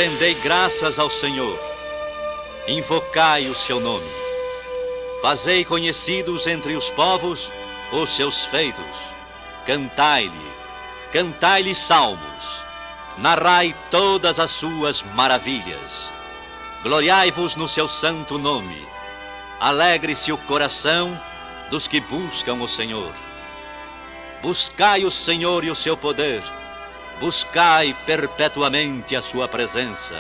Rendei graças ao Senhor, invocai o seu nome. Fazei conhecidos entre os povos os seus feitos. Cantai-lhe, cantai-lhe salmos, narrai todas as suas maravilhas. Gloriai-vos no seu santo nome. Alegre-se o coração dos que buscam o Senhor. Buscai o Senhor e o seu poder. Buscai perpetuamente a sua presença.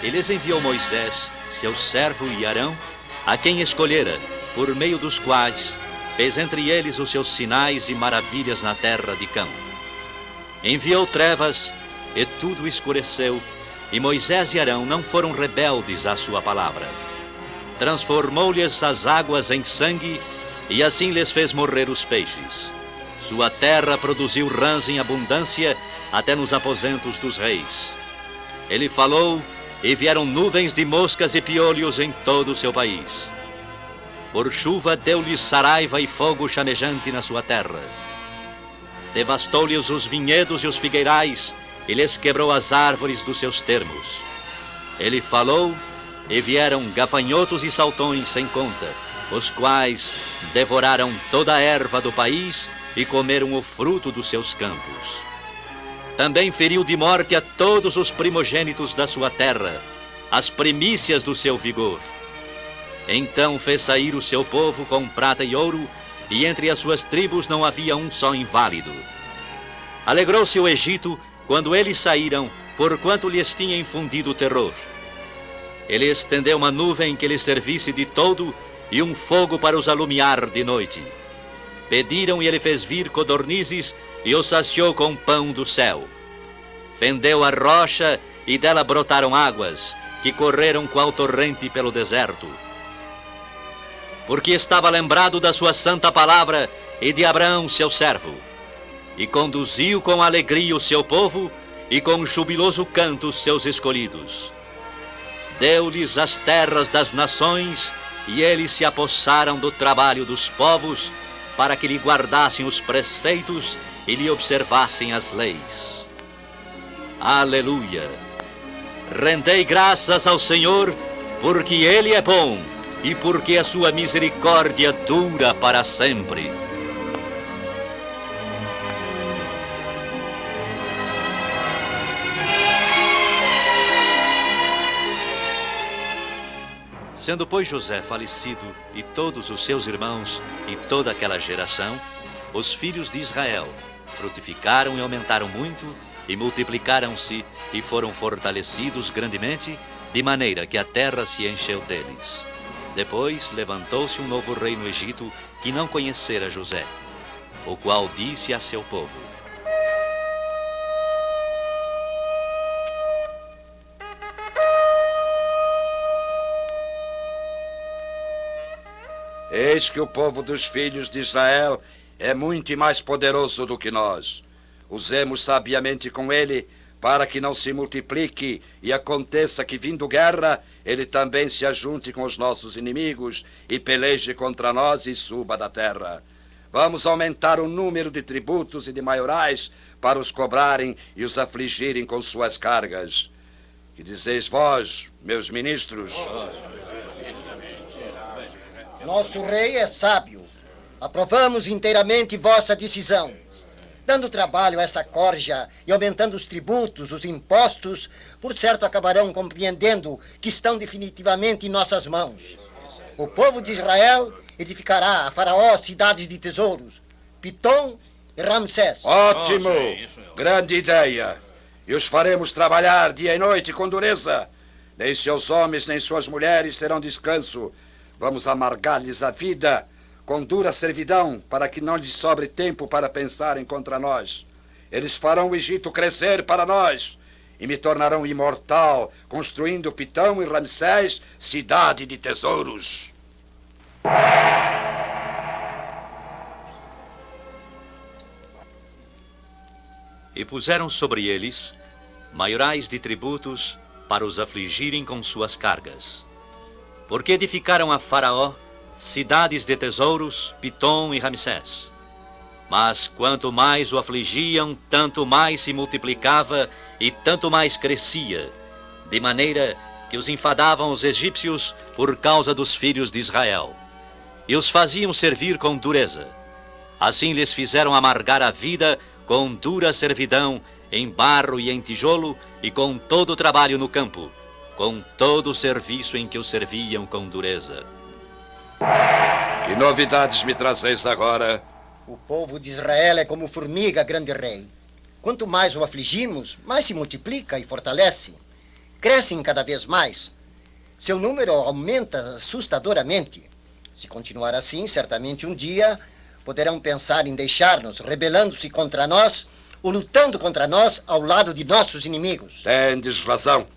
Eles enviou Moisés, seu servo, e Arão, a quem escolhera, por meio dos quais fez entre eles os seus sinais e maravilhas na terra de Cã. Enviou trevas, e tudo escureceu, e Moisés e Arão não foram rebeldes à sua palavra. Transformou-lhes as águas em sangue, e assim lhes fez morrer os peixes. Sua terra produziu rãs em abundância, até nos aposentos dos reis. Ele falou, e vieram nuvens de moscas e piolhos em todo o seu país. Por chuva deu-lhes saraiva e fogo chamejante na sua terra. Devastou-lhes os vinhedos e os figueirais, e lhes quebrou as árvores dos seus termos. Ele falou, e vieram gafanhotos e saltões sem conta, os quais devoraram toda a erva do país e comeram o fruto dos seus campos. Também feriu de morte a todos os primogênitos da sua terra, as primícias do seu vigor. Então fez sair o seu povo com prata e ouro, e entre as suas tribos não havia um só inválido. Alegrou-se o Egito quando eles saíram, porquanto lhes tinha infundido terror. Ele estendeu uma nuvem que lhes servisse de toldo e um fogo para os alumiar de noite. Pediram e ele fez vir codornizes e os saciou com pão do céu. Fendeu a rocha e dela brotaram águas, que correram qual torrente pelo deserto. Porque estava lembrado da sua santa palavra e de Abraão, seu servo. E conduziu com alegria o seu povo e com jubiloso canto os seus escolhidos. Deu-lhes as terras das nações e eles se apossaram do trabalho dos povos, para que lhe guardassem os preceitos e lhe observassem as leis. Aleluia! Rendei graças ao Senhor, porque Ele é bom e porque a sua misericórdia dura para sempre. Sendo, pois, José falecido e todos os seus irmãos e toda aquela geração, os filhos de Israel frutificaram e aumentaram muito, e multiplicaram-se e foram fortalecidos grandemente, de maneira que a terra se encheu deles. Depois levantou-se um novo rei no Egito, que não conhecera José, o qual disse a seu povo: Eis que o povo dos filhos de Israel é muito mais poderoso do que nós. Usemos sabiamente com ele, para que não se multiplique e aconteça que, vindo guerra, ele também se ajunte com os nossos inimigos e peleje contra nós e suba da terra. Vamos aumentar o número de tributos e de maiorais para os cobrarem e os afligirem com suas cargas. Que dizeis vós, meus ministros? Nosso rei é sábio. Aprovamos inteiramente vossa decisão. Dando trabalho a essa corja e aumentando os tributos, os impostos, por certo acabarão compreendendo que estão definitivamente em nossas mãos. O povo de Israel edificará a Faraó cidades de tesouros, Pitom e Ramsés. Ótimo! Grande ideia! E os faremos trabalhar dia e noite com dureza. Nem seus homens nem suas mulheres terão descanso. Vamos amargar-lhes a vida com dura servidão, para que não lhes sobre tempo para pensarem contra nós. Eles farão o Egito crescer para nós e me tornarão imortal, construindo Pitão e Ramsés, cidade de tesouros. e puseram sobre eles maiorais de tributos para os afligirem com suas cargas. Porque edificaram a Faraó cidades de tesouros, Pitom e Ramsés. Mas quanto mais o afligiam, tanto mais se multiplicava e tanto mais crescia, de maneira que os enfadavam os egípcios por causa dos filhos de Israel, e os faziam servir com dureza. Assim lhes fizeram amargar a vida com dura servidão em barro e em tijolo, e com todo o trabalho no campo, com todo o serviço em que os serviam com dureza. Que novidades me trazeis agora? O povo de Israel é como formiga, grande rei. Quanto mais o afligimos, mais se multiplica e fortalece. Crescem cada vez mais. Seu número aumenta assustadoramente. Se continuar assim, certamente um dia poderão pensar em deixar-nos, rebelando-se contra nós ou lutando contra nós ao lado de nossos inimigos. Tendes razão.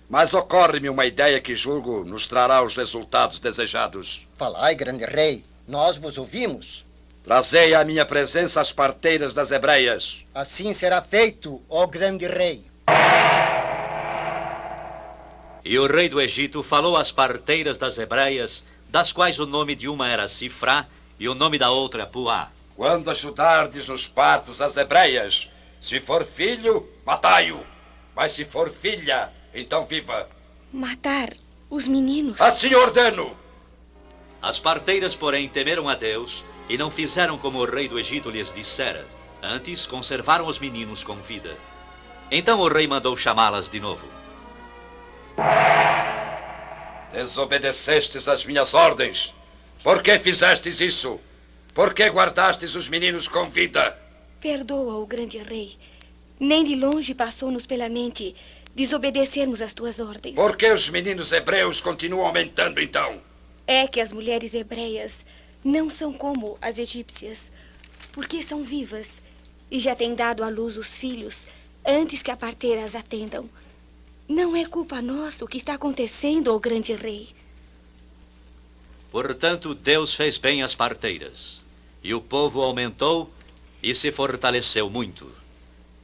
Mas ocorre-me uma ideia que julgo nos trará os resultados desejados. Falai, grande rei, nós vos ouvimos. Trazei à minha presença as parteiras das hebreias. Assim será feito, ó grande rei. E o rei do Egito falou às parteiras das hebreias, das quais o nome de uma era Sifrá e o nome da outra Puá. Quando ajudardes nos partos as hebreias, se for filho, matai-o. Mas se for filha, então viva. Matar os meninos? Assim ordeno. As parteiras, porém, temeram a Deus e não fizeram como o rei do Egito lhes dissera. Antes, conservaram os meninos com vida. Então o rei mandou chamá-las de novo. Desobedecestes às minhas ordens. Por que fizestes isso? Por que guardastes os meninos com vida? Perdoa, o grande rei. Nem de longe passou-nos pela mente desobedecermos às tuas ordens. Por que os meninos hebreus continuam aumentando, então? É que as mulheres hebreias não são como as egípcias, porque são vivas e já têm dado à luz os filhos antes que a parteira as atendam. Não é culpa nossa o que está acontecendo, ó grande rei. Portanto, Deus fez bem às parteiras, e o povo aumentou e se fortaleceu muito.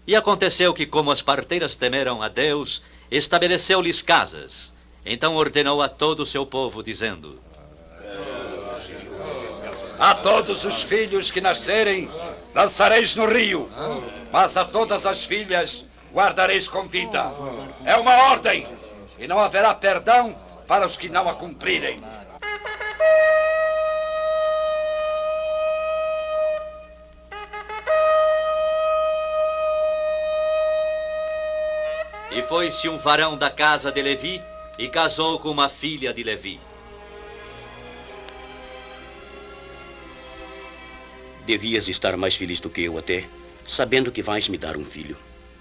E aconteceu que, como as parteiras temeram a Deus, estabeleceu-lhes casas. Então ordenou a todo o seu povo, dizendo: A todos os filhos que nascerem, lançareis no rio, mas a todas as filhas guardareis com vida. É uma ordem, e não haverá perdão para os que não a cumprirem. E foi-se um varão da casa de Levi e casou com uma filha de Levi. Devias estar mais feliz do que eu até, sabendo que vais me dar um filho.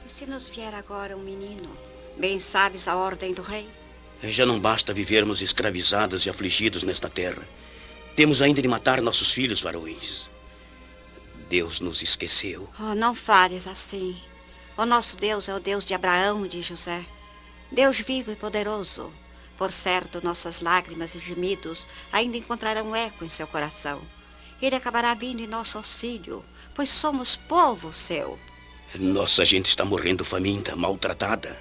E se nos vier agora um menino? Bem sabes a ordem do rei. Já não basta vivermos escravizados e afligidos nesta terra. Temos ainda de matar nossos filhos varões. Deus nos esqueceu. Oh, não fales assim. O nosso Deus é o Deus de Abraão e de José. Deus vivo e poderoso. Por certo, nossas lágrimas e gemidos ainda encontrarão eco em seu coração. Ele acabará vindo em nosso auxílio, pois somos povo seu. Nossa gente está morrendo faminta, maltratada.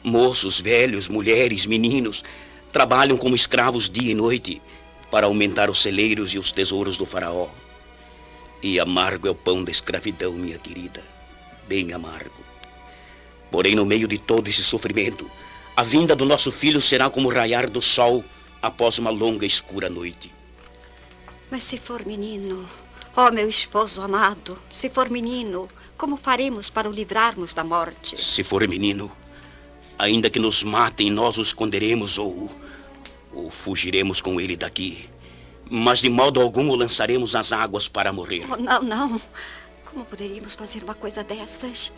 Moços, velhos, mulheres, meninos trabalham como escravos dia e noite para aumentar os celeiros e os tesouros do faraó. E amargo é o pão da escravidão, minha querida, bem amargo. Porém, no meio de todo esse sofrimento, a vinda do nosso filho será como o raiar do sol após uma longa e escura noite. Mas se for menino, ó meu esposo amado, se for menino, como faremos para o livrarmos da morte? Se for menino, ainda que nos matem, nós o esconderemos ou fugiremos com ele daqui. Mas de modo algum o lançaremos às águas para morrer. Oh, não, não. Como poderíamos fazer uma coisa dessas?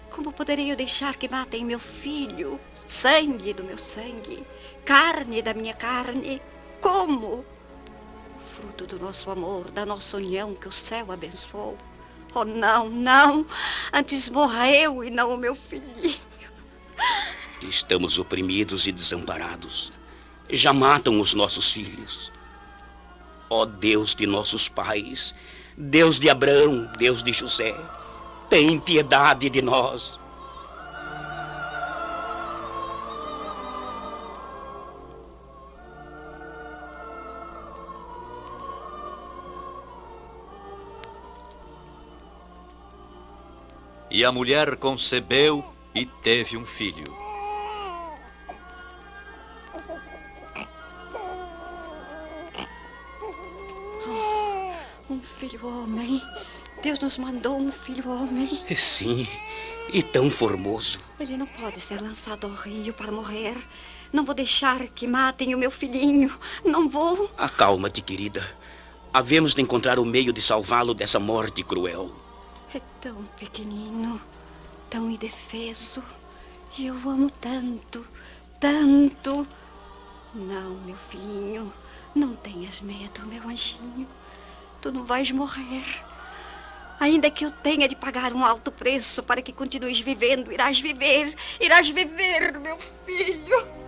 Como poderia eu deixar que matem meu filho? Sangue do meu sangue, carne da minha carne. Como? Fruto do nosso amor, da nossa união que o céu abençoou. Oh, não, não. Antes morra eu e não o meu filhinho. Estamos oprimidos e desamparados. Já matam os nossos filhos. Ó Deus de nossos pais, Deus de Abraão, Deus de José, tem piedade de nós. E a mulher concebeu e teve um filho. Um filho homem. Deus nos mandou um filho homem. Sim, e tão formoso. Ele não pode ser lançado ao rio para morrer. Não vou deixar que matem o meu filhinho. Não vou. Acalma-te, querida. Havemos de encontrar o meio de salvá-lo dessa morte cruel. É tão pequenino, tão indefeso. E eu amo tanto, tanto. Não, meu filhinho, não tenhas medo, meu anjinho. Tu não vais morrer. Ainda que eu tenha de pagar um alto preço para que continues vivendo, irás viver, meu filho.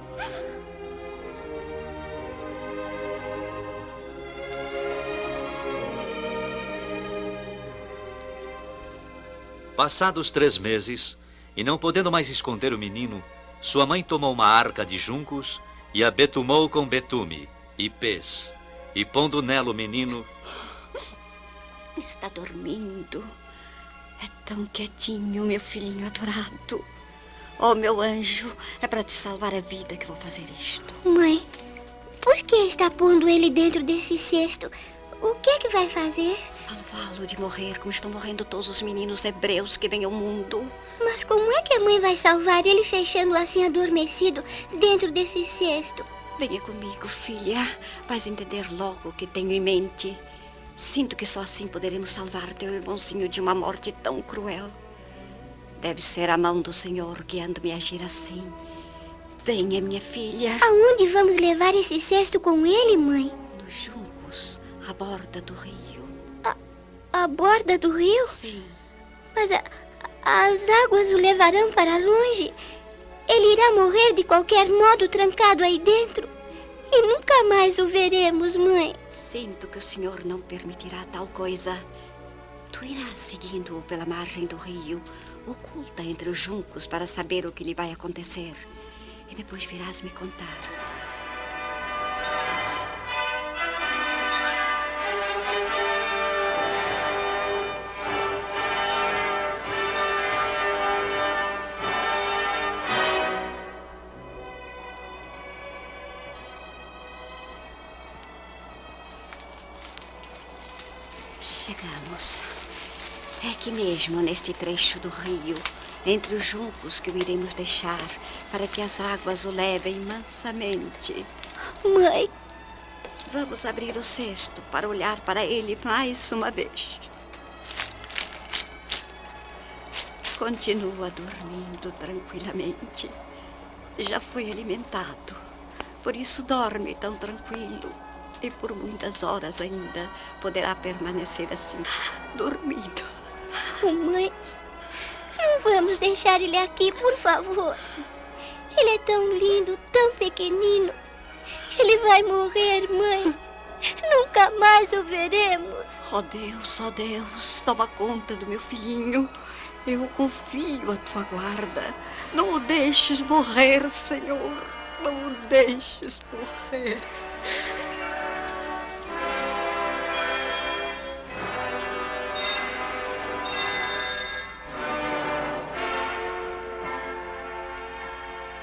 Passados 3 meses, e não podendo mais esconder o menino, sua mãe tomou uma arca de juncos e a betumou com betume e pez, e pondo nela o menino... Está dormindo. É tão quietinho, meu filhinho adorado. Oh, meu anjo, é para te salvar a vida que vou fazer isto. Mãe, por que está pondo ele dentro desse cesto? O que é que vai fazer? Salvá-lo de morrer como estão morrendo todos os meninos hebreus que vêm ao mundo. Mas como é que a mãe vai salvar ele fechando assim adormecido dentro desse cesto? Venha comigo, filha. Vais entender logo o que tenho em mente. Sinto que só assim poderemos salvar teu irmãozinho de uma morte tão cruel. Deve ser a mão do Senhor guiando-me a agir assim. Venha, minha filha. Aonde vamos levar esse cesto com ele, mãe? Nos juncos, à borda do rio. A borda do rio? Sim. Mas as águas o levarão para longe. Ele irá morrer de qualquer modo trancado aí dentro. E nunca mais o veremos, mãe. Sinto que o Senhor não permitirá tal coisa. Tu irás seguindo-o pela margem do rio, oculta entre os juncos para saber o que lhe vai acontecer. E depois virás me contar. Chegamos. É aqui mesmo, neste trecho do rio, entre os juncos que o iremos deixar, para que as águas o levem mansamente. Mãe, vamos abrir o cesto para olhar para ele mais uma vez. Continua dormindo tranquilamente. Já foi alimentado, por isso dorme tão tranquilo. E por muitas horas ainda poderá permanecer assim, dormindo. Mãe, não vamos deixar ele aqui, por favor. Ele é tão lindo, tão pequenino. Ele vai morrer, mãe. Nunca mais o veremos. Oh, Deus, toma conta do meu filhinho. Eu confio à tua guarda. Não o deixes morrer, Senhor. Não o deixes morrer.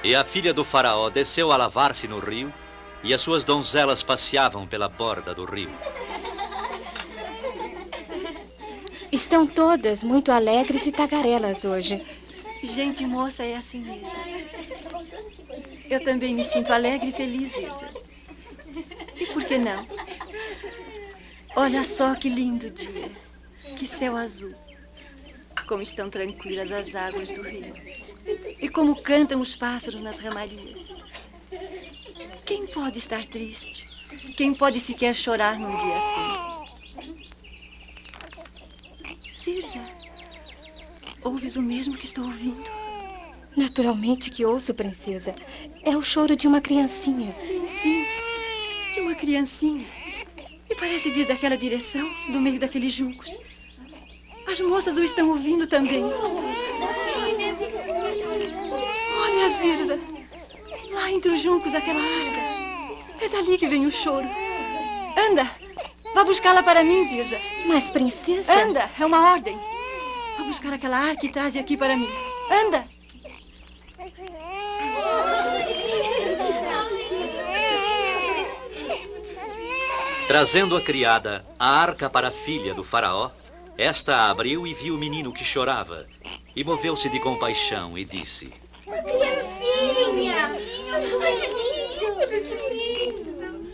E a filha do faraó desceu a lavar-se no rio, e as suas donzelas passeavam pela borda do rio. Estão todas muito alegres e tagarelas hoje. Gente moça é assim mesmo. Eu também me sinto alegre e feliz, Ilza. E por que não? Olha só que lindo dia. Que céu azul. Como estão tranquilas as águas do rio. E como cantam os pássaros nas ramarias. Quem pode estar triste? Quem pode sequer chorar num dia assim? Cirza, ouves o mesmo que estou ouvindo? Naturalmente que ouço, princesa. É o choro de uma criancinha. Sim, de uma criancinha. E parece vir daquela direção, do meio daqueles juncos. As moças o estão ouvindo também. Olha, Zirza. Lá entre os juncos, aquela arca. É dali que vem o choro. Anda. Vá buscá-la para mim, Zirza. Mas, princesa... Anda, é uma ordem. Vá buscar aquela arca e traze aqui para mim. Anda. Trazendo a criada a arca para a filha do faraó, esta a abriu e viu o menino que chorava. E moveu-se de compaixão e disse: Criancinha!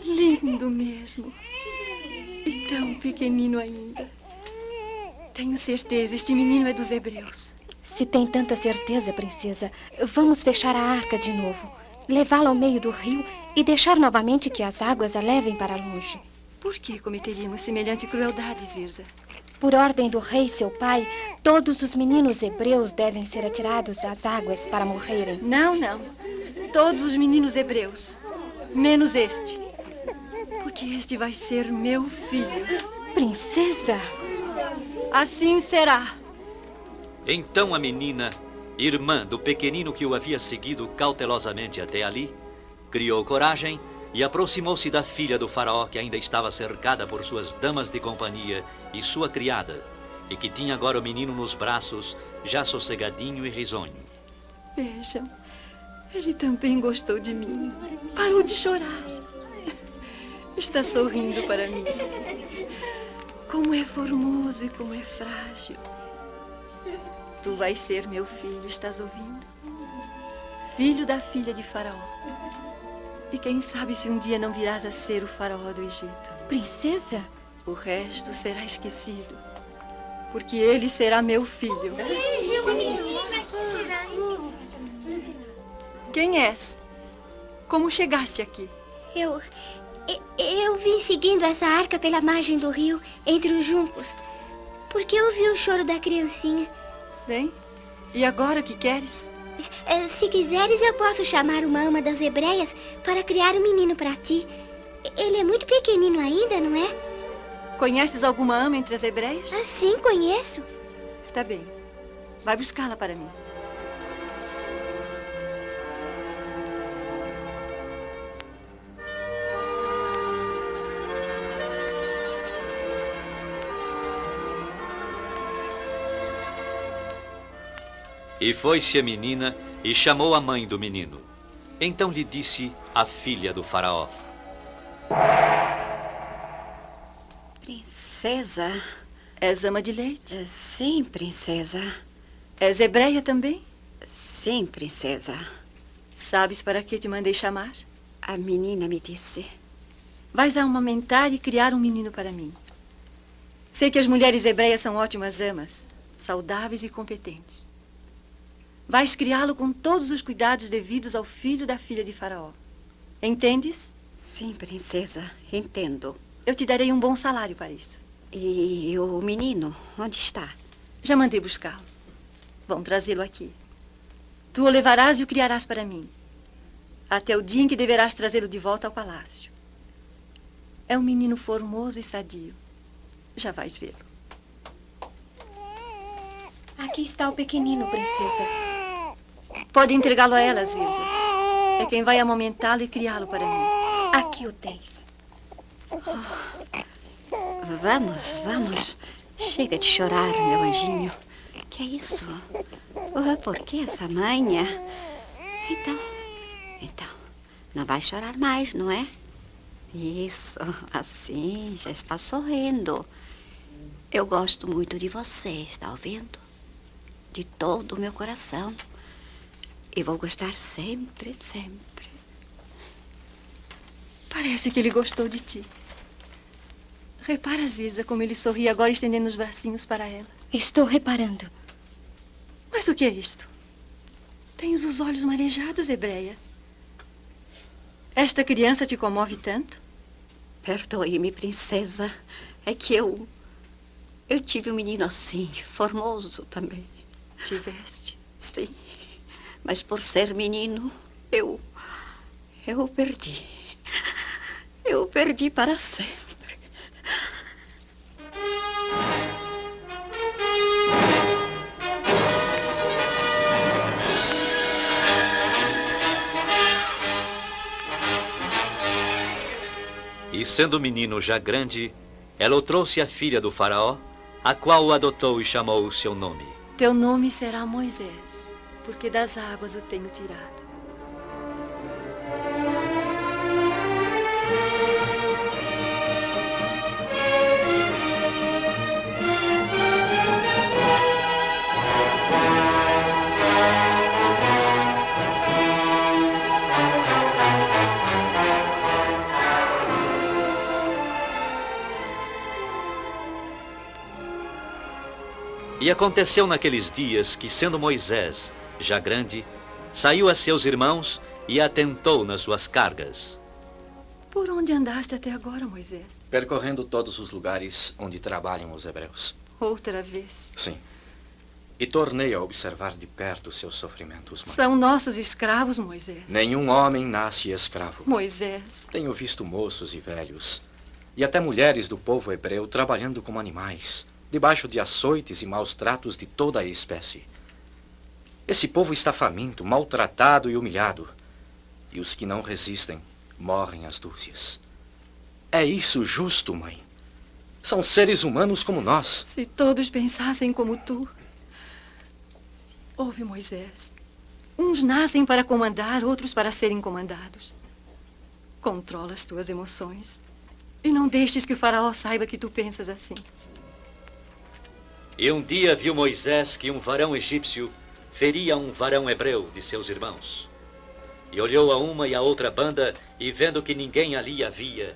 Lindo mesmo. E tão pequenino ainda. Tenho certeza, este menino é dos hebreus. Se tem tanta certeza, princesa, vamos fechar a arca de novo, levá-la ao meio do rio e deixar novamente que as águas a levem para longe. Por que cometeríamos semelhante crueldade, Zirza? Por ordem do rei, seu pai, todos os meninos hebreus devem ser atirados às águas para morrerem. Não, não. Todos os meninos hebreus. Menos este. Porque este vai ser meu filho. Princesa? Assim será. Então a menina, irmã do pequenino que o havia seguido cautelosamente até ali, criou coragem e aproximou-se da filha do faraó, que ainda estava cercada por suas damas de companhia e sua criada, e que tinha agora o menino nos braços, já sossegadinho e risonho. Vejam, ele também gostou de mim. Parou de chorar. Está sorrindo para mim. Como é formoso e como é frágil. Tu vais ser meu filho, estás ouvindo? Filho da filha de faraó. E quem sabe se um dia não virás a ser o faraó do Egito. Princesa? O resto será esquecido, porque ele será meu filho. Quem és? Como chegaste aqui? Eu vim seguindo essa arca pela margem do rio, entre os juncos, porque eu vi o choro da criancinha. Bem, e agora o que queres? Se quiseres, eu posso chamar uma ama das hebreias para criar um menino para ti. Ele é muito pequenino ainda, não é? Conheces alguma ama entre as hebreias? Sim, conheço. Está bem. Vai buscá-la para mim. E foi-se a menina e chamou a mãe do menino. Então lhe disse a filha do faraó: Princesa? És ama de leite? Sim, princesa. És hebreia também? Sim, princesa. Sabes para que te mandei chamar? A menina me disse. Vais amamentar e criar um menino para mim. Sei que as mulheres hebreias são ótimas amas, saudáveis e competentes. Vais criá-lo com todos os cuidados devidos ao filho da filha de faraó. Entendes? Sim, princesa, entendo. Eu te darei um bom salário para isso. E o menino, onde está? Já mandei buscá-lo. Vão trazê-lo aqui. Tu o levarás e o criarás para mim, até o dia em que deverás trazê-lo de volta ao palácio. É um menino formoso e sadio. Já vais vê-lo. Aqui está o pequenino, princesa. Pode entregá-lo a ela, Zirza. É quem vai amamentá-lo e criá-lo para mim. Aqui o tens. Vamos. Chega de chorar, meu anjinho. Que é isso? Por que essa manha? Então, não vai chorar mais, não é? Isso, assim, já está sorrindo. Eu gosto muito de você, está ouvindo? De todo o meu coração. E vou gostar sempre, sempre. Parece que ele gostou de ti. Repara, Zirza, como ele sorri agora estendendo os bracinhos para ela. Estou reparando. Mas o que é isto? Tens os olhos marejados, hebreia. Esta criança te comove tanto? Perdoe-me, princesa. É que eu tive um menino assim, formoso também. Tiveste? Sim. Mas por ser menino, eu o perdi. Eu o perdi para sempre. E sendo o menino já grande, ela o trouxe à filha do faraó, a qual o adotou e chamou o seu nome. Teu nome será Moisés, porque das águas o tenho tirado. E aconteceu naqueles dias que, sendo Moisés já grande, saiu a seus irmãos e atentou nas suas cargas. Por onde andaste até agora, Moisés? Percorrendo todos os lugares onde trabalham os hebreus. Outra vez. Sim. E tornei a observar de perto seus sofrimentos, mãe. São nossos escravos, Moisés. Nenhum homem nasce escravo. Moisés. Tenho visto moços e velhos, e até mulheres do povo hebreu trabalhando como animais, debaixo de açoites e maus tratos de toda a espécie. Esse povo está faminto, maltratado e humilhado, e os que não resistem morrem às dúzias. É isso justo, mãe? São seres humanos como nós. Se todos pensassem como tu. Ouve, Moisés. Uns nascem para comandar, outros para serem comandados. Controla as tuas emoções e não deixes que o faraó saiba que tu pensas assim. E um dia viu Moisés que um varão egípcio feria um varão hebreu de seus irmãos. E olhou a uma e a outra banda, e vendo que ninguém ali havia...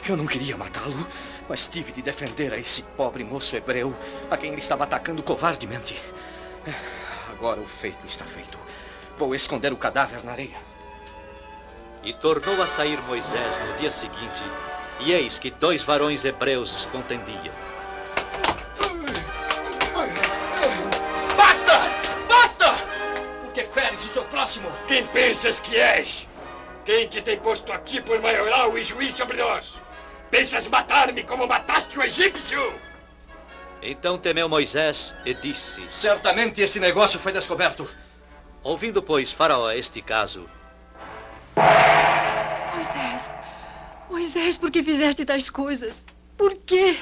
Eu não queria matá-lo, mas tive de defender a esse pobre moço hebreu, a quem ele estava atacando covardemente. Agora o feito está feito. Vou esconder o cadáver na areia. E tornou a sair Moisés no dia seguinte, e eis que 2 varões hebreus os contendiam. Basta! Basta! Por que feres o teu próximo? Quem pensas que és? Quem que tem posto aqui por maioral e juiz sobre nós? Pensas matar-me como mataste o egípcio? Então temeu Moisés e disse... Certamente esse negócio foi descoberto. Ouvindo, pois, Faraó este caso... Moisés, por que fizeste tais coisas? Por quê?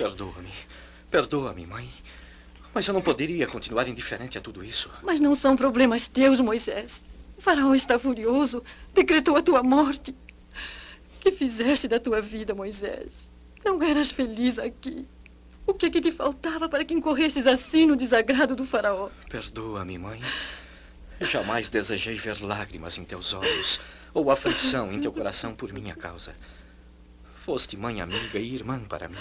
Perdoa-me, mãe. Mas eu não poderia continuar indiferente a tudo isso. Mas não são problemas teus, Moisés. O faraó está furioso, decretou a tua morte. O que fizeste da tua vida, Moisés? Não eras feliz aqui. O que te faltava para que incorresses assim no desagrado do faraó? Perdoa-me, mãe. Eu jamais desejei ver lágrimas em teus olhos ou aflição em teu coração por minha causa. Foste mãe amiga e irmã para mim.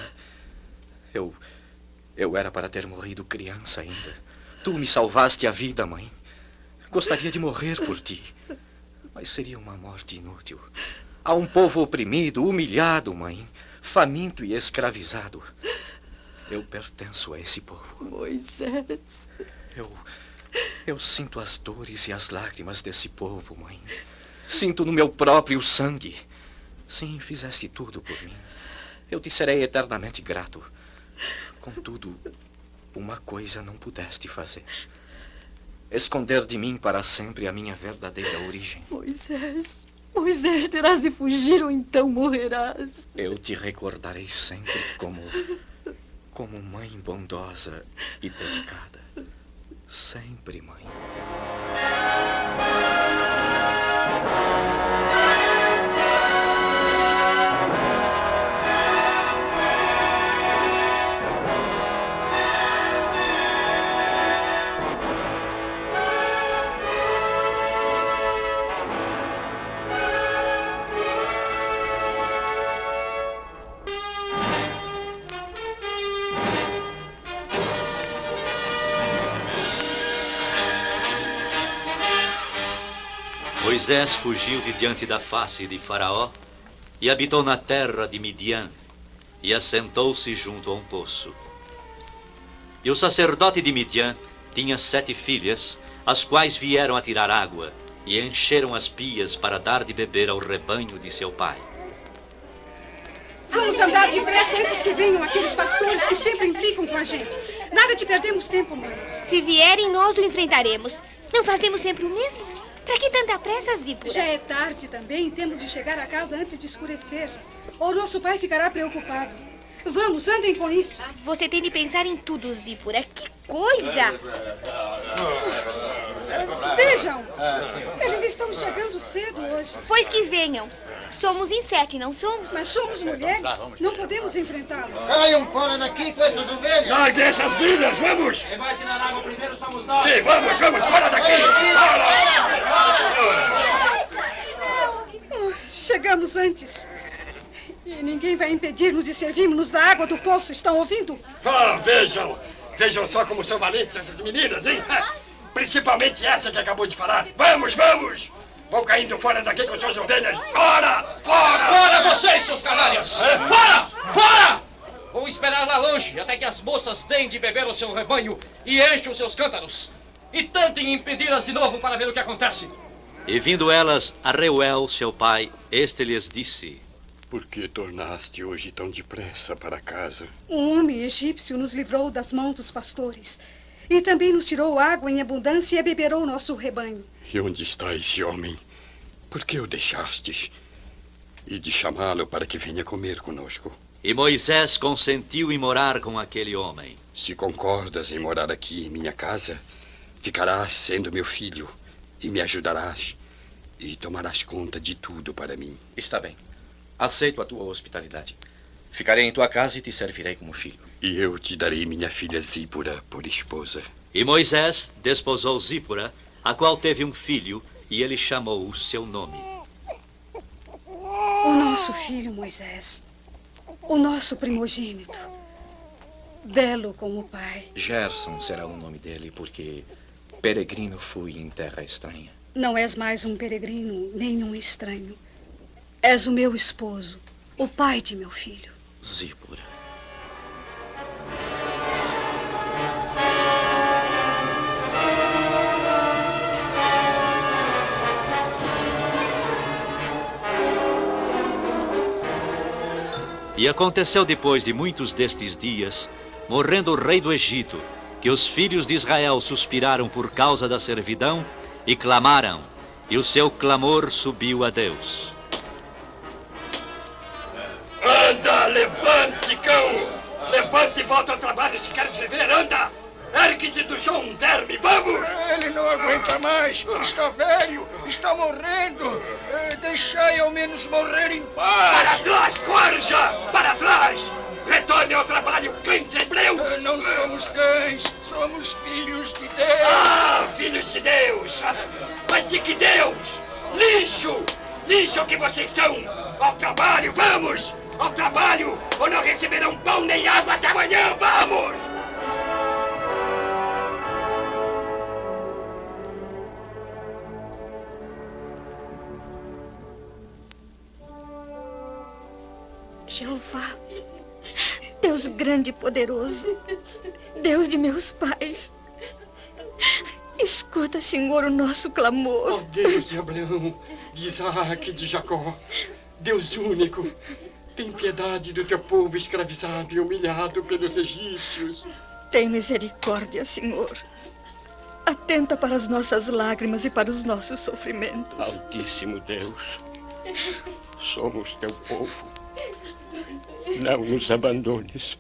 Eu era para ter morrido criança ainda. Tu me salvaste a vida, mãe. Gostaria de morrer por ti, mas seria uma morte inútil. Há um povo oprimido, humilhado, mãe, faminto e escravizado. Eu pertenço a esse povo. Moisés. Eu sinto as dores e as lágrimas desse povo, mãe. Sinto no meu próprio sangue. Sim, fizeste tudo por mim. Eu te serei eternamente grato. Contudo, uma coisa não pudeste fazer. Esconder de mim para sempre a minha verdadeira origem. Moisés, terás de fugir ou então morrerás. Eu te recordarei sempre como mãe bondosa e dedicada. Sempre, mãe. Moisés fugiu de diante da face de Faraó e habitou na terra de Midian e assentou-se junto a um poço. E o sacerdote de Midian tinha 7 filhas, as quais vieram a tirar água e encheram as pias para dar de beber ao rebanho de seu pai. Vamos andar depressa antes que venham aqueles pastores que sempre implicam com a gente. Nada de perdermos tempo, manos. Se vierem, nós o enfrentaremos. Não fazemos sempre o mesmo? Pra que tanta pressa, Zípora? Já é tarde também. Temos de chegar a casa antes de escurecer. Ou nosso pai ficará preocupado. Vamos, andem com isso. Você tem de pensar em tudo, Zípora. Que coisa! Vejam, eles estão chegando cedo hoje. Pois que venham. Somos em 7, não somos? Mas somos mulheres, não podemos enfrentá-los. Saiam fora daqui com essas ovelhas. Larguem essas milhas, vamos! Quem vai tirar água primeiro somos nós. Sim, vamos, fora daqui! Chegamos antes. E ninguém vai impedir-nos de servirmos da água do poço, estão ouvindo? Ah, vejam! Vejam só como são valentes essas meninas, hein? Principalmente essa que acabou de falar. Vamos! Vão caindo fora daqui com suas ovelhas. Fora! Fora vocês, seus canárias! Fora! Vou esperar lá longe até que as moças deem de beber ao seu rebanho e enchem os seus cântaros. E tentem impedi-las de novo para ver o que acontece. E vindo elas a Reuel, seu pai, este lhes disse: Por que tornaste hoje tão depressa para casa? Um homem egípcio nos livrou das mãos dos pastores. E também nos tirou água em abundância e abeberou nosso rebanho. E onde está esse homem? Por que o deixastes? E de chamá-lo para que venha comer conosco. E Moisés consentiu em morar com aquele homem. Se concordas em morar aqui em minha casa, ficarás sendo meu filho e me ajudarás e tomarás conta de tudo para mim. Está bem. Aceito a tua hospitalidade. Ficarei em tua casa e te servirei como filho. E eu te darei minha filha Zípora por esposa. E Moisés desposou Zípora, a qual teve um filho, e ele chamou o seu nome. O nosso filho Moisés, o nosso primogênito, belo como o pai. Gerson será o nome dele, porque peregrino fui em terra estranha. Não és mais um peregrino, nem um estranho. És o meu esposo, o pai de meu filho. Zípora. E aconteceu depois de muitos destes dias, morrendo o rei do Egito, que os filhos de Israel suspiraram por causa da servidão e clamaram, e o seu clamor subiu a Deus. Anda, levante, cão! Levante e volta ao trabalho se queres viver, anda! Ergue-te do chão, verme, vamos! Ele não aguenta mais. Está velho, está morrendo. Deixai ao menos morrer em Para paz. trás, corja! Para trás! Retorne ao trabalho, cães hebreus! Não somos cães, somos filhos de Deus. Ah, filhos de Deus! Mas de que Deus? Lixo! Lixo que vocês são! Ao trabalho, vamos! Ao trabalho, ou não receberão pão nem água até amanhã, vamos! Jeová, Deus grande e poderoso, Deus de meus pais, escuta, Senhor, o nosso clamor. Ó Deus de Abraão, de Isaac e de Jacó, Deus único, tem piedade do teu povo escravizado e humilhado pelos egípcios. Tem misericórdia, Senhor. Atenta para as nossas lágrimas e para os nossos sofrimentos. Altíssimo Deus, somos teu povo. Não nos abandones.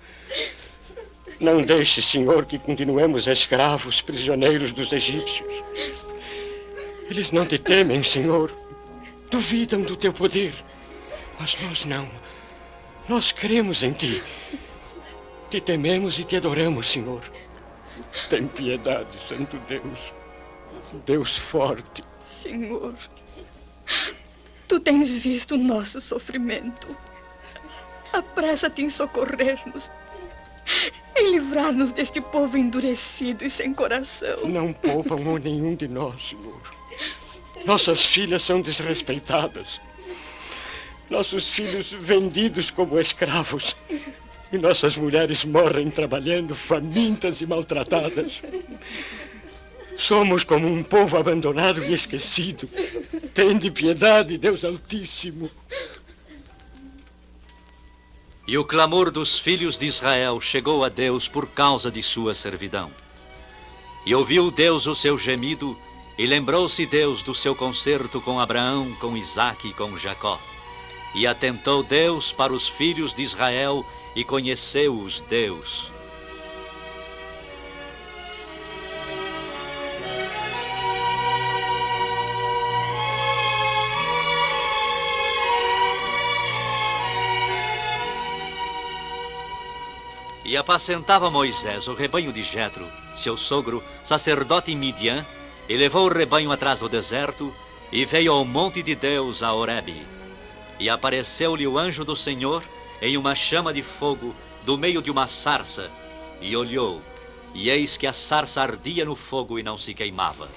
Não deixe, Senhor, que continuemos escravos, prisioneiros dos egípcios. Eles não te temem, Senhor. Duvidam do teu poder. Mas nós não. Nós cremos em ti. Te tememos e te adoramos, Senhor. Tem piedade, Santo Deus. Deus forte. Senhor, tu tens visto o nosso sofrimento. Apressa-te em socorrer-nos, em livrar-nos deste povo endurecido e sem coração. Não poupam nenhum de nós, Senhor. Nossas filhas são desrespeitadas. Nossos filhos vendidos como escravos. E nossas mulheres morrem trabalhando, famintas e maltratadas. Somos como um povo abandonado e esquecido. Tende piedade, Deus Altíssimo. E o clamor dos filhos de Israel chegou a Deus por causa de sua servidão. E ouviu Deus o seu gemido E lembrou-se Deus do seu concerto com Abraão, com Isaque e com Jacó. E atentou Deus para os filhos de Israel e conheceu-os Deus. E apacentava Moisés o rebanho de Jetro, seu sogro, sacerdote em Midian, e levou o rebanho atrás do deserto, e veio ao monte de Deus, a Horebe. E apareceu-lhe o anjo do Senhor em uma chama de fogo, do meio de uma sarça, e olhou, e eis que a sarça ardia no fogo e não se queimava.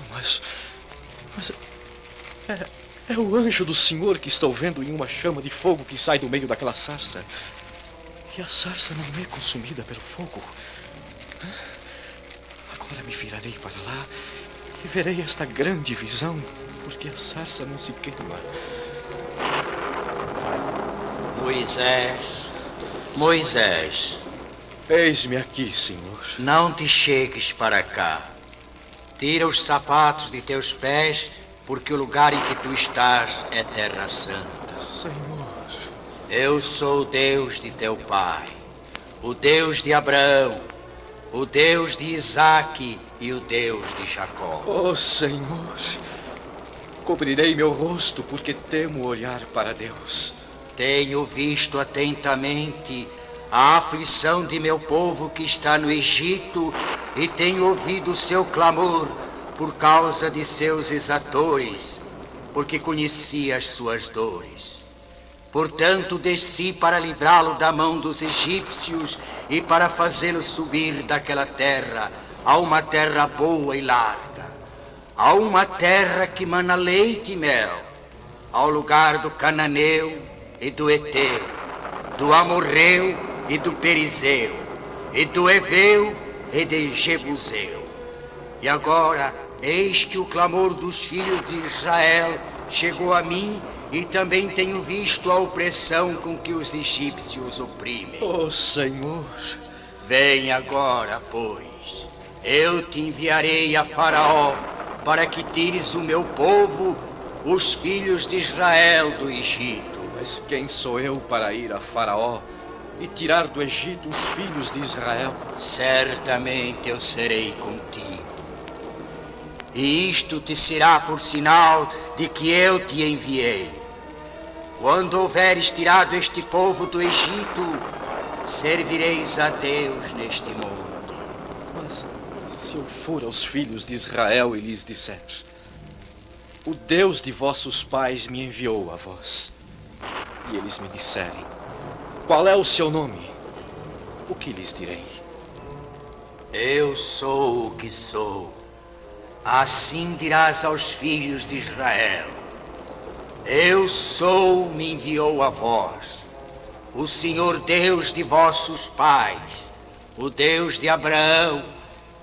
Mas é o anjo do Senhor que estou vendo em uma chama de fogo que sai do meio daquela sarça. E a sarça não é consumida pelo fogo. Agora me virarei para lá e verei esta grande visão, porque a sarça não se queima. Moisés. Eis-me aqui, Senhor. Não te chegues para cá. Tira os sapatos de teus pés, porque o lugar em que tu estás é terra santa. Senhor. Eu sou o Deus de teu pai, o Deus de Abraão, o Deus de Isaque e o Deus de Jacó. Oh, Senhor, cobrirei meu rosto porque temo olhar para Deus. Tenho visto atentamente a aflição de meu povo que está no Egito e tenho ouvido o seu clamor por causa de seus exatores, porque conheci as suas dores. Portanto, desci para livrá-lo da mão dos egípcios e para fazê-lo subir daquela terra a uma terra boa e larga, a uma terra que mana leite e mel, ao lugar do cananeu e do Eteu, do Amorreu e do Perizeu, e do Eveu e de Jebuseu. E agora, eis que o clamor dos filhos de Israel chegou a mim, e também tenho visto a opressão com que os egípcios oprimem. Oh, Senhor! Vem agora, pois, eu te enviarei a Faraó, para que tires o meu povo, os filhos de Israel, do Egito. Mas quem sou eu para ir a Faraó e tirar do Egito os filhos de Israel? Certamente eu serei contigo. E isto te será por sinal de que eu te enviei. Quando houveres tirado este povo do Egito, servireis a Deus neste monte. Mas se eu for aos filhos de Israel e lhes disser: o Deus de vossos pais me enviou a vós, e eles me disserem: qual é o seu nome? O que lhes direi? Eu sou o que sou. Assim dirás aos filhos de Israel: eu sou, me enviou a vós. O Senhor Deus de vossos pais, o Deus de Abraão,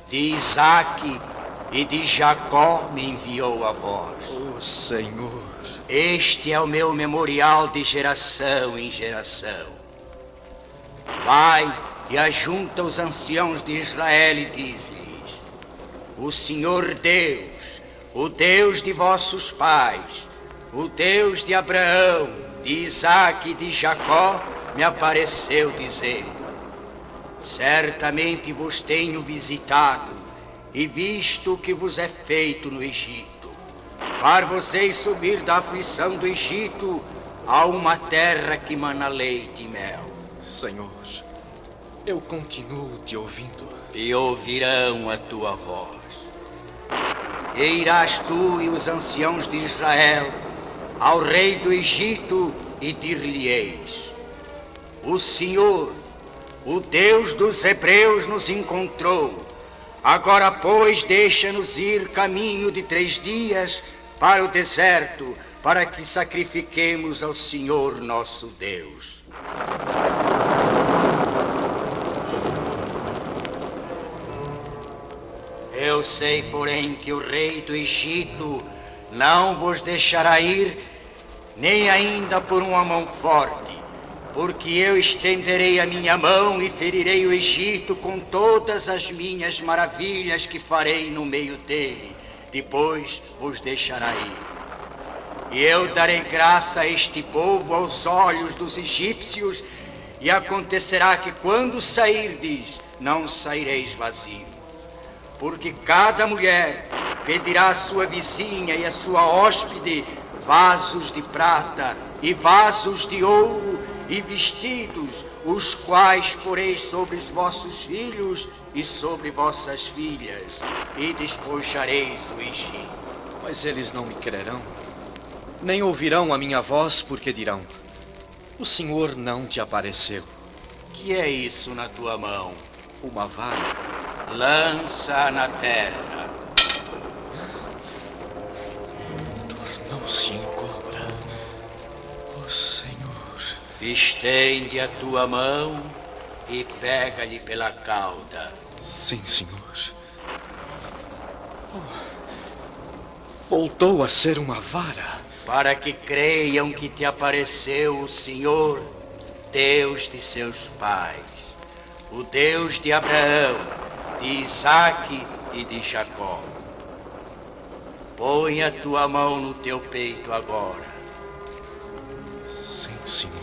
de Isaque e de Jacó me enviou a vós. Oh, Senhor! Este é o meu memorial de geração em geração. Vai e ajunta os anciãos de Israel e diz-lhes: o Senhor Deus, o Deus de vossos pais, o Deus de Abraão, de Isaque e de Jacó, me apareceu dizendo: certamente vos tenho visitado e visto o que vos é feito no Egito. Far-vos-ei subir da aflição do Egito a uma terra que mana leite e mel. Senhor, eu continuo te ouvindo. E ouvirão a tua voz. E irás tu e os anciãos de Israel ao rei do Egito e dir-lhe-eis: o Senhor, o Deus dos hebreus, nos encontrou. Agora, pois, deixa-nos ir caminho de 3 dias para o deserto, para que sacrifiquemos ao Senhor nosso Deus. Eu sei, porém, que o rei do Egito não vos deixará ir, nem ainda por uma mão forte, porque eu estenderei a minha mão e ferirei o Egito com todas as minhas maravilhas que farei no meio dele. Depois vos deixará ir. E eu darei graça a este povo aos olhos dos egípcios, e acontecerá que quando sairdes, não saireis vazios. Porque cada mulher pedirá à sua vizinha e à sua hóspede vasos de prata e vasos de ouro e vestidos, os quais poreis sobre os vossos filhos e sobre vossas filhas, e despojareis o Egito. Mas eles não me crerão, nem ouvirão a minha voz, porque dirão: o Senhor não te apareceu. Que é isso na tua mão? Uma vara. Lança na terra. Tornou-se em cobra. Ó Senhor. Estende a tua mão e pega-lhe pela cauda. Sim, Senhor. Voltou a ser uma vara. Para que creiam que te apareceu o Senhor, Deus de seus pais, o Deus de Abraão, de Isaque e de Jacó. Põe a tua mão no teu peito agora. Sim, Senhor.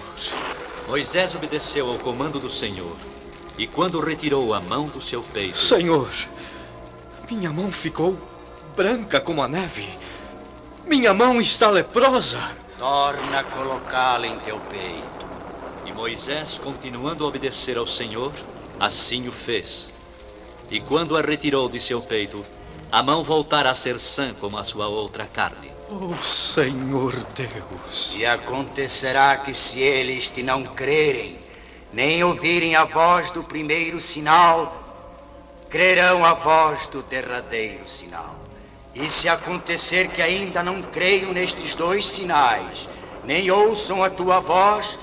Moisés obedeceu ao comando do Senhor, e quando retirou a mão do seu peito... Senhor, minha mão ficou branca como a neve. Minha mão está leprosa. Torna a colocá-la em teu peito. E Moisés, continuando a obedecer ao Senhor, assim o fez. E quando a retirou de seu peito, a mão voltara a ser sã como a sua outra carne. Oh, Senhor Deus! E acontecerá que se eles te não crerem, nem ouvirem a voz do primeiro sinal, crerão a voz do derradeiro sinal. E se acontecer que ainda não creiam nestes dois sinais, nem ouçam a tua voz,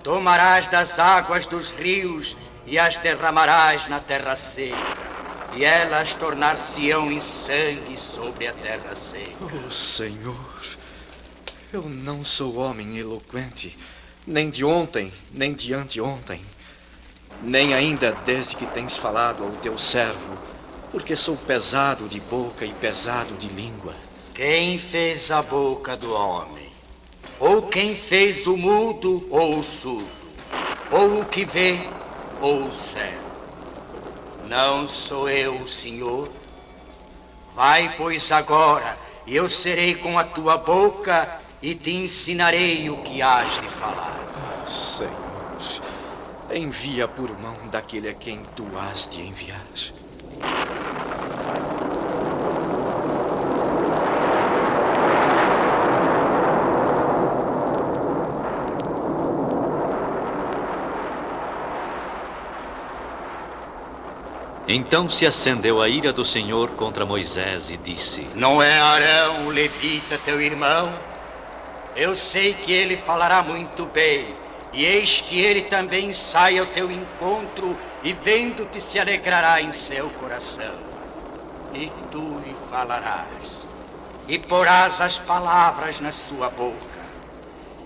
tomarás das águas dos rios e as derramarás na terra seca, e elas tornar-se-ão em sangue sobre a terra seca. Oh, Senhor, eu não sou homem eloquente, nem de ontem, nem de anteontem, nem ainda desde que tens falado ao teu servo, porque sou pesado de boca e pesado de língua. Quem fez a boca do homem? Ou quem fez o mudo ou o surdo? Ou o que vê ou o cego? Não sou eu o Senhor? Vai, pois, agora, e eu serei com a tua boca e te ensinarei o que hás de falar. Oh, Senhor, envia por mão daquele a quem tu has de enviar. Então se acendeu a ira do Senhor contra Moisés e disse: Não é Arão, o levita, teu irmão? Eu sei que ele falará muito bem, e eis que ele também sai ao teu encontro, e vendo-te se alegrará em seu coração. E tu lhe falarás, e porás as palavras na sua boca.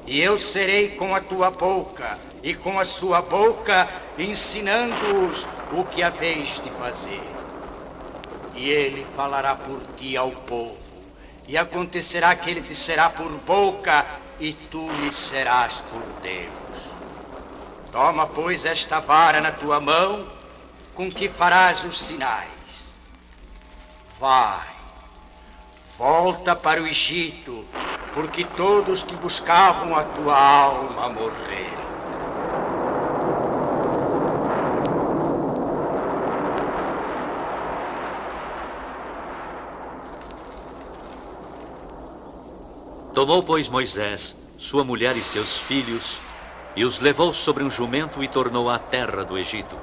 E eu serei com a tua boca, e com a sua boca, ensinando-os o que haveis de fazer. E ele falará por ti ao povo, e acontecerá que ele te será por boca, e tu lhe serás por Deus. Toma, pois, esta vara na tua mão, com que farás os sinais. Vai, volta para o Egito, porque todos que buscavam a tua alma morreram. Tomou, pois, Moisés sua mulher e seus filhos, e os levou sobre um jumento e tornou à terra do Egito.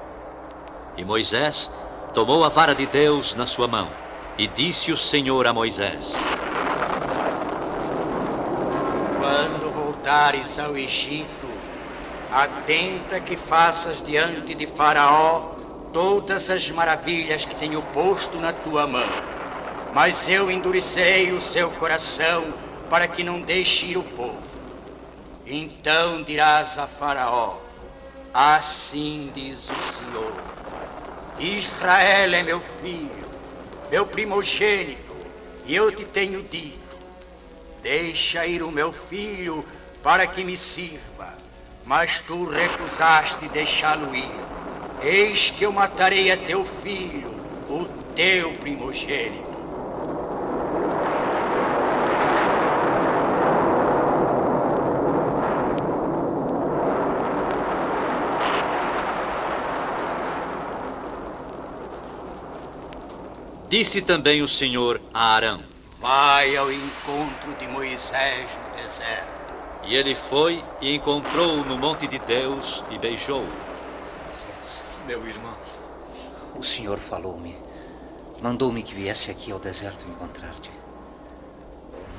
E Moisés tomou a vara de Deus na sua mão, e disse o Senhor a Moisés: Quando voltares ao Egito, atenta que faças diante de Faraó todas as maravilhas que tenho posto na tua mão. Mas eu endurecerei o seu coração para que não deixe ir o povo. Então dirás a Faraó: assim diz o Senhor: Israel é meu filho, meu primogênito, e eu te tenho dito: deixa ir o meu filho para que me sirva, mas tu recusaste deixá-lo ir. Eis que eu matarei a teu filho, o teu primogênito. Disse também o Senhor a Arão: vai ao encontro de Moisés no deserto. E ele foi e encontrou-o no monte de Deus e beijou-o. Moisés, meu irmão, o Senhor falou-me, mandou-me que viesse aqui ao deserto encontrar-te.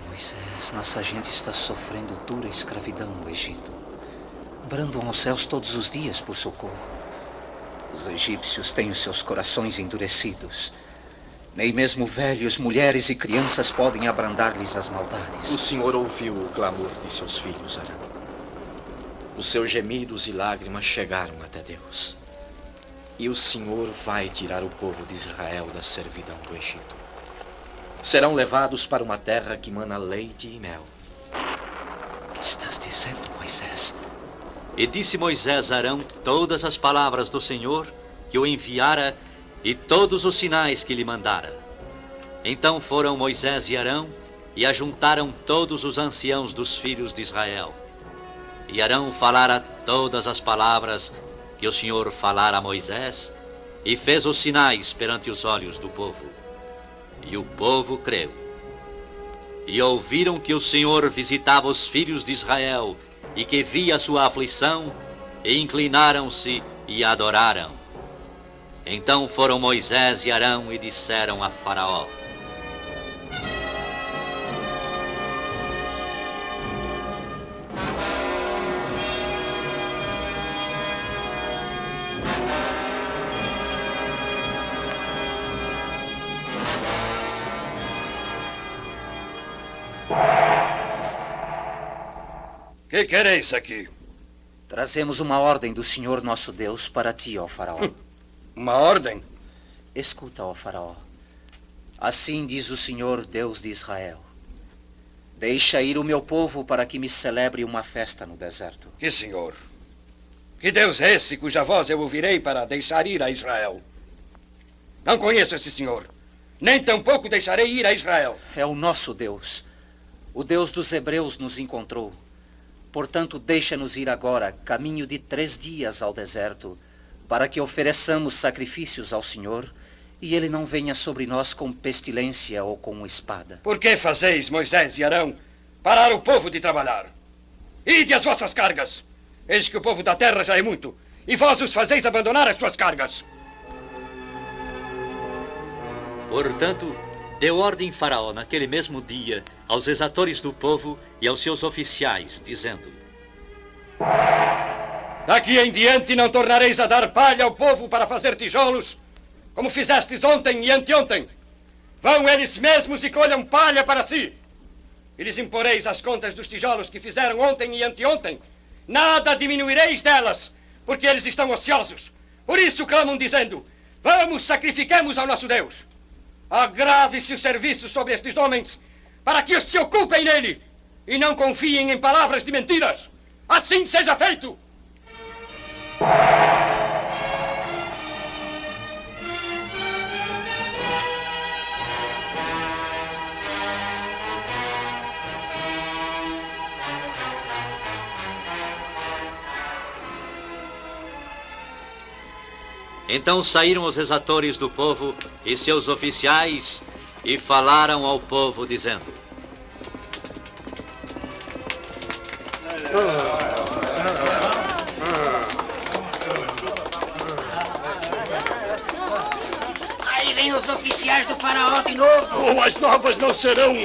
Moisés, nossa gente está sofrendo dura escravidão no Egito. Brandam aos céus todos os dias por socorro. Os egípcios têm os seus corações endurecidos. Nem mesmo velhos, mulheres e crianças podem abrandar-lhes as maldades. O Senhor ouviu o clamor de seus filhos, Arão. Os seus gemidos e lágrimas chegaram até Deus. E o Senhor vai tirar o povo de Israel da servidão do Egito. Serão levados para uma terra que mana leite e mel. O que estás dizendo, Moisés? E disse Moisés a Arão todas as palavras do Senhor que o enviara e todos os sinais que lhe mandara. Então foram Moisés e Arão e ajuntaram todos os anciãos dos filhos de Israel. E Arão falara todas as palavras que o Senhor falara a Moisés e fez os sinais perante os olhos do povo. E o povo creu. E ouviram que o Senhor visitava os filhos de Israel e que via a sua aflição, e inclinaram-se e adoraram. Então foram Moisés e Arão e disseram a Faraó: que quereis aqui? Trazemos uma ordem do Senhor nosso Deus para ti, ó Faraó. Uma ordem? Escuta, ó Faraó. Assim diz o Senhor, Deus de Israel: deixa ir o meu povo para que me celebre uma festa no deserto. Que senhor? Que Deus é esse cuja voz eu ouvirei para deixar ir a Israel? Não conheço esse senhor. Nem tampouco deixarei ir a Israel. É o nosso Deus. O Deus dos hebreus nos encontrou. Portanto, deixa-nos ir agora, caminho de 3 dias ao deserto, para que ofereçamos sacrifícios ao Senhor, e ele não venha sobre nós com pestilência ou com espada. Por que fazeis, Moisés e Arão, parar o povo de trabalhar? Ide as vossas cargas. Eis que o povo da terra já é muito, e vós os fazeis abandonar as suas cargas. Portanto, deu ordem Faraó naquele mesmo dia aos exatores do povo e aos seus oficiais, dizendo: daqui em diante não tornareis a dar palha ao povo para fazer tijolos, como fizestes ontem e anteontem. Vão eles mesmos e colham palha para si. E lhes imporeis as contas dos tijolos que fizeram ontem e anteontem. Nada diminuireis delas, porque eles estão ociosos. Por isso clamam dizendo: vamos, sacrifiquemos ao nosso Deus. Agrave-se o serviço sobre estes homens, para que se ocupem nele, e não confiem em palavras de mentiras. Assim seja feito! Então saíram os exatores do povo e seus oficiais e falaram ao povo, dizendo: Aí vem os oficiais do faraó de novo. As novas não serão.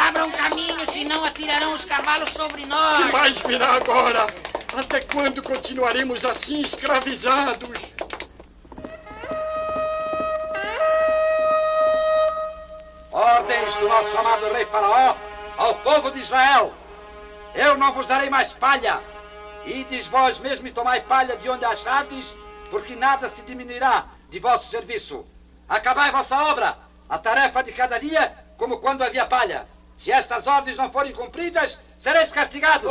Abram caminho, senão atirarão os cavalos sobre nós. O que mais virá agora? Até quando continuaremos assim escravizados? Ordens do nosso amado rei Faraó ao povo de Israel. eu não vos darei mais palha. Ides vós mesmos tomai palha de onde achardes, porque nada se diminuirá de vosso serviço. Acabai vossa obra, a tarefa de cada dia, como quando havia palha. Se estas ordens não forem cumpridas, sereis castigados.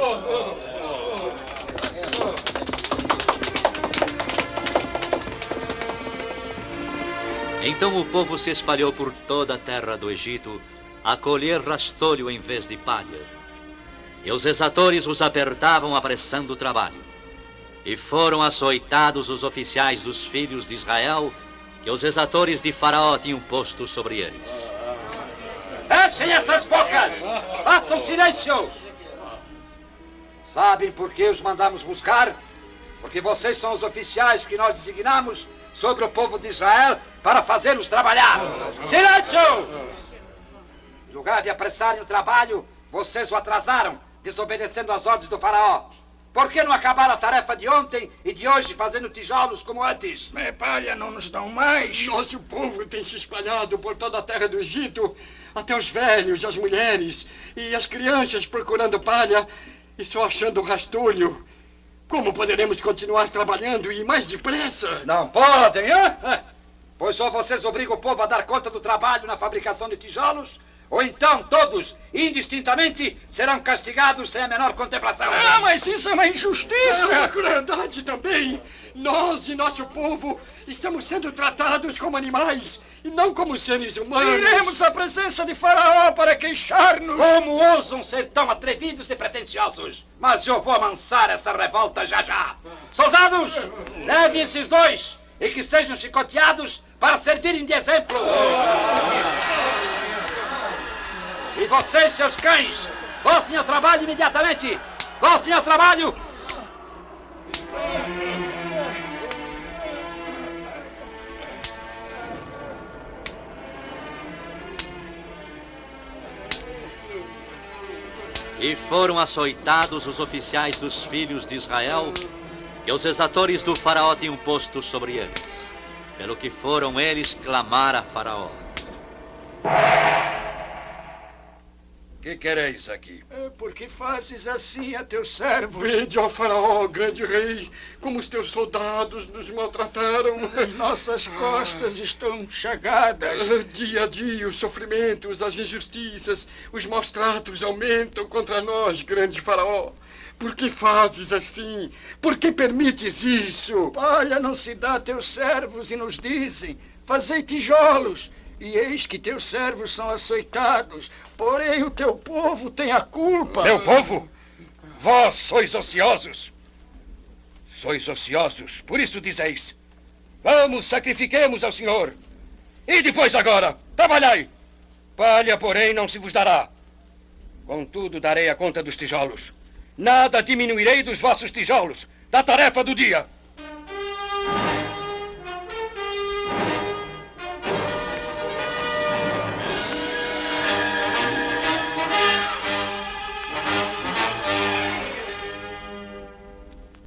Então o povo se espalhou por toda a terra do Egito, a colher rastolho em vez de palha. E os exatores os apertavam apressando o trabalho. E foram açoitados os oficiais dos filhos de Israel, que os exatores de Faraó tinham posto sobre eles. Fechem essas bocas! Façam silêncio! Sabem por que os mandamos buscar? Porque vocês são os oficiais que nós designamos sobre o povo de Israel para fazê-los trabalhar. Silêncio! Em lugar de apressarem o trabalho, vocês o atrasaram, desobedecendo às ordens do faraó. Por que não acabaram a tarefa de ontem e de hoje fazendo tijolos como antes? Mas palha não nos dão mais. Nosso povo tem se espalhado por toda a terra do Egito, até os velhos, as mulheres e as crianças procurando palha e só achando rastolho. Como poderemos continuar trabalhando e mais depressa? Não podem, hein? Pois ou vocês obrigam o povo a dar conta do trabalho na fabricação de tijolos, ou então todos, indistintamente, serão castigados sem a menor contemplação. Ah, mas isso é uma injustiça! É uma crueldade também! Nós e nosso povo estamos sendo tratados como animais e não como seres humanos. Iremos à presença de Faraó para queixar-nos. Como ousam ser tão atrevidos e pretensiosos? Mas eu vou amansar essa revolta já já. Soldados, levem esses dois e que sejam chicoteados para servirem de exemplo. E vocês, seus cães, voltem ao trabalho imediatamente! Voltem ao trabalho! E foram açoitados os oficiais dos filhos de Israel, que os exatores do faraó tinham posto sobre eles, pelo que foram eles clamar a Faraó. Que quereis aqui? Por que fazes assim a teus servos? Vede, ó Faraó, grande rei, como os teus soldados nos maltrataram. As nossas costas estão chagadas. Dia a dia os sofrimentos, as injustiças, os maus tratos aumentam contra nós, grande Faraó. Por que fazes assim? Por que permites isso? Palha não se dá a teus servos e nos dizem, fazei tijolos. E eis que teus servos são açoitados, porém o teu povo tem a culpa. Meu povo? Vós sois ociosos. Sois ociosos, por isso dizeis. Vamos, sacrifiquemos ao Senhor. E depois agora, trabalhai. Palha, porém, não se vos dará. Contudo, darei a conta dos tijolos. Nada diminuirei dos vossos tijolos, da tarefa do dia.